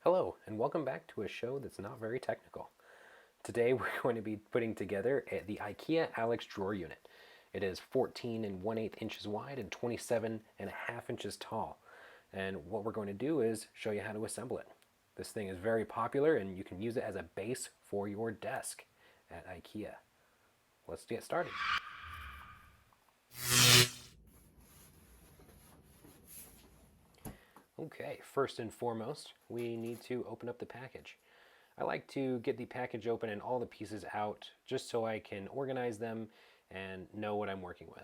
Hello, and welcome back to a show that's not very technical. Today we're going to be putting together the Ikea Alex drawer unit. It is 14 and 1/8 inches wide and 27.5 inches tall. And what we're going to do is show you how to assemble it. This thing is very popular and you can use it as a base for your desk at Ikea. Let's get started. Okay, first and foremost, we need to open up the package. I like to get the package open and all the pieces out just so I can organize them and know what I'm working with.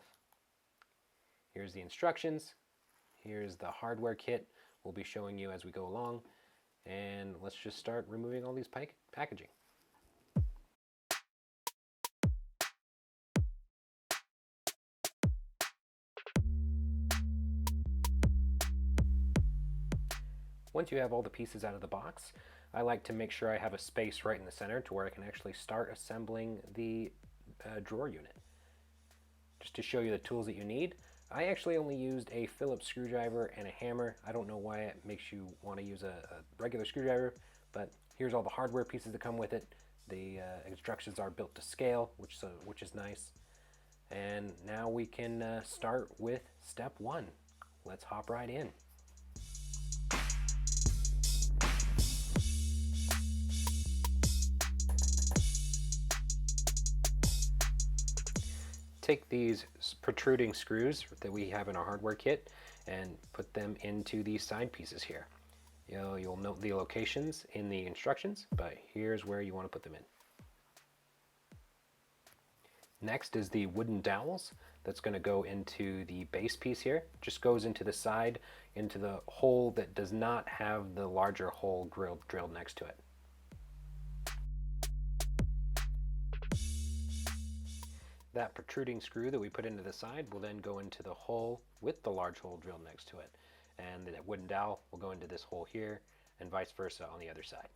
Here's the instructions. Here's the hardware kit we'll be showing you as we go along. And let's just start removing all these packaging. Once you have all the pieces out of the box, I like to make sure I have a space right in the center to where I can actually start assembling the drawer unit. Just to show you the tools that you need, I actually only used a Phillips screwdriver and a hammer. I don't know why it makes you want to use a regular screwdriver, but here's all the hardware pieces that come with it. The instructions are built to scale, which is nice. And now we can start with step one. Let's hop right in. Take these protruding screws that we have in our hardware kit and put them into these side pieces here. You'll note the locations in the instructions, but here's where you want to put them in. Next is the wooden dowels that's going to go into the base piece here. Just goes into the side, into the hole that does not have the larger hole drilled next to it. That protruding screw that we put into the side will then go into the hole with the large hole drilled next to it. And the wooden dowel will go into this hole here and vice versa on the other side.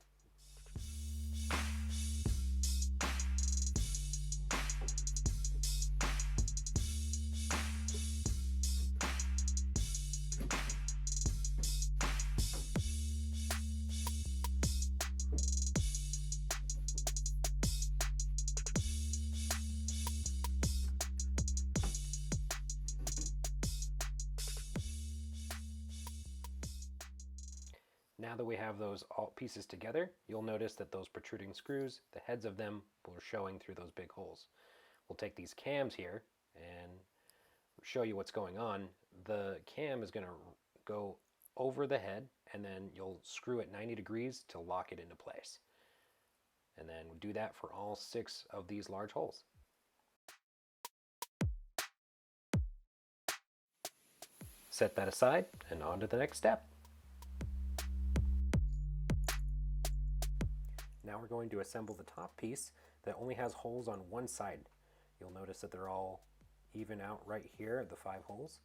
Now that we have those all pieces together, you'll notice that those protruding screws, the heads of them, are showing through those big holes. We'll take these cams here and show you what's going on. The cam is going to go over the head and then you'll screw it 90 degrees to lock it into place. And then do that for all 6 of these large holes. Set that aside and on to the next step. Now we're going to assemble the top piece that only has holes on one side. You'll notice that they're all even out right here at the 5 holes.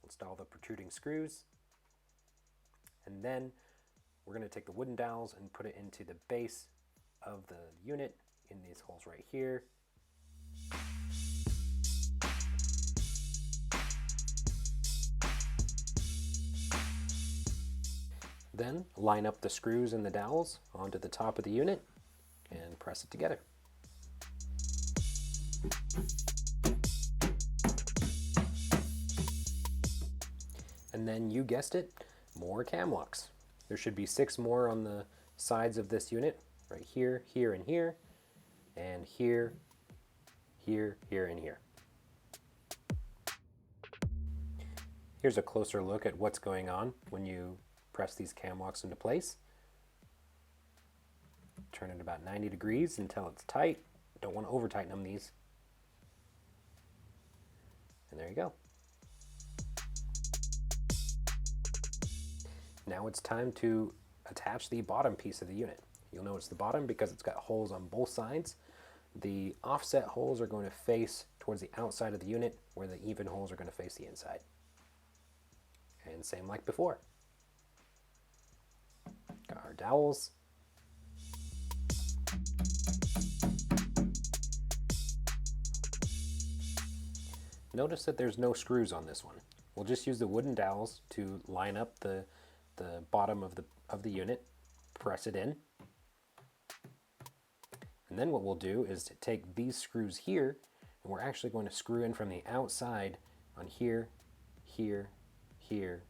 Install the protruding screws, and then we're going to take the wooden dowels and put it into the base of the unit in these holes right here. Then line up the screws and the dowels onto the top of the unit and press it together. And then you guessed it, more cam locks. There should be 6 more on the sides of this unit, right here, here, and here, and here, here, here, and here. Here's a closer look at what's going on when you press these cam locks into place. Turn it about 90 degrees until it's tight. Don't want to over tighten them these. And there you go. Now it's time to attach the bottom piece of the unit. You'll notice the bottom, because it's got holes on both sides, the offset holes are going to face towards the outside of the unit, where the even holes are going to face the inside. And same like before. Got our dowels. Notice that there's no screws on this one. We'll just use the wooden dowels to line up the bottom of the unit press it in. And then what we'll do is to take these screws here, and we're actually going to screw in from the outside on here, here, here,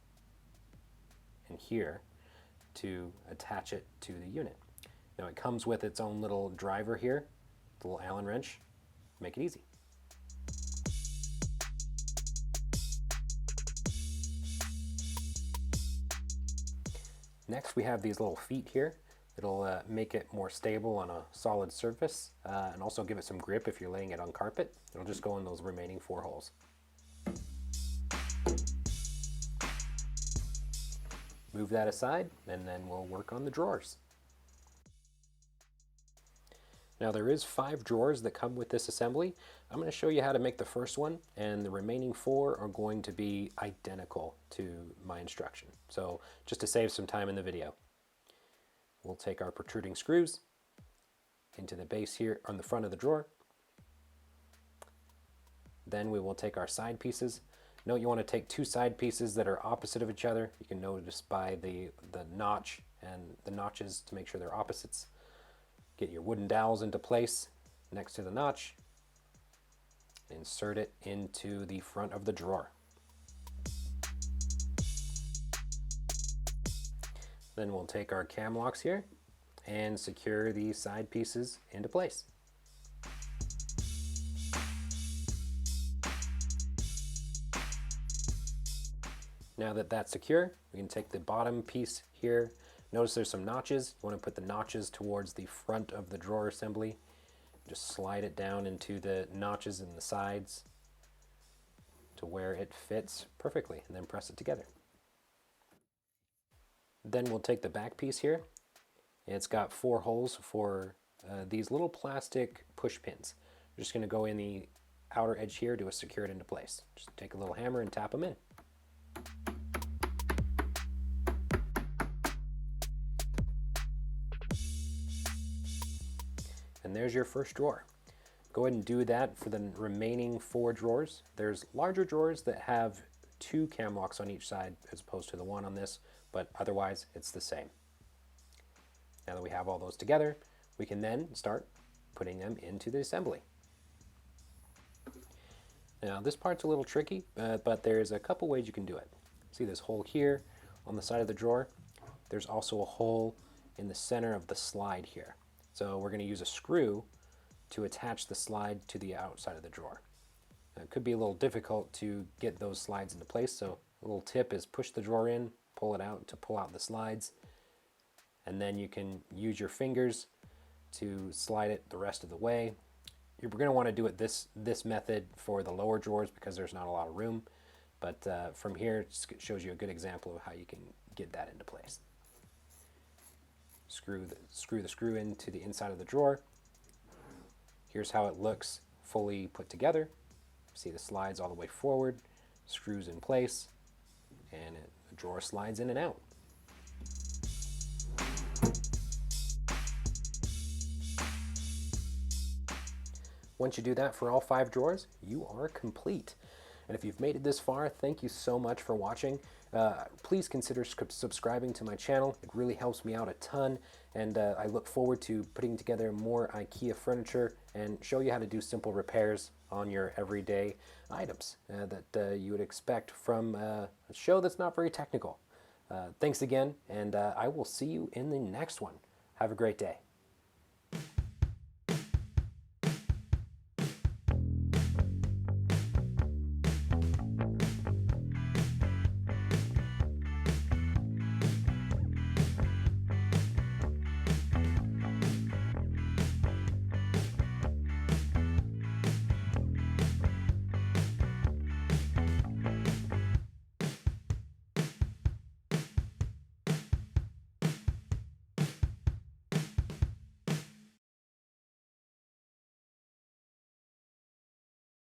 and here to attach it to the unit. Now it comes with its own little driver here, the little Allen wrench. Make it easy. Next we have these little feet here. It'll make it more stable on a solid surface and also give it some grip if you're laying it on carpet. It'll just go in those remaining 4 holes. Move that aside and then we'll work on the drawers. Now there is 5 drawers that come with this assembly. I'm going to show you how to make the first one, and the remaining 4 are going to be identical to my instruction. So just to save some time in the video, we'll take our protruding screws into the base here on the front of the drawer. Then we will take our side pieces. Note you want to take 2 side pieces that are opposite of each other. You can notice by the notch and the notches to make sure they're opposites. Get your wooden dowels into place next to the notch. Insert it into the front of the drawer. Then we'll take our cam locks here and secure the side pieces into place. Now that that's secure, we can take the bottom piece here. Notice there's some notches. You want to put the notches towards the front of the drawer assembly. Just slide it down into the notches in the sides to where it fits perfectly, and then press it together. Then we'll take the back piece here. It's got 4 holes for these little plastic push pins. We're just going to go in the outer edge here to secure it into place. Just take a little hammer and tap them in. And there's your first drawer. Go ahead and do that for the remaining 4 drawers. There's larger drawers that have 2 cam locks on each side as opposed to the 1 on this, but otherwise it's the same. Now that we have all those together, we can then start putting them into the assembly. Now this part's a little tricky, but there's a couple ways you can do it. See this hole here on the side of the drawer? There's also a hole in the center of the slide here. So we're going to use a screw to attach the slide to the outside of the drawer. Now, it could be a little difficult to get those slides into place, so a little tip is push the drawer in, pull it out to pull out the slides, and then you can use your fingers to slide it the rest of the way. You're going to want to do it this method for the lower drawers because there's not a lot of room, but from here it shows you a good example of how you can get that into place. Screw the screw into the inside of the drawer. Here's how it looks fully put together. See the slides all the way forward, screws in place, and the drawer slides in and out. Once you do that for all 5 drawers, you are complete. And if you've made it this far, thank you so much for watching. Please consider subscribing to my channel. It really helps me out a ton, and I look forward to putting together more Ikea furniture and show you how to do simple repairs on your everyday items that you would expect from a show that's not very technical. Thanks again, and I will see you in the next one. Have a great day.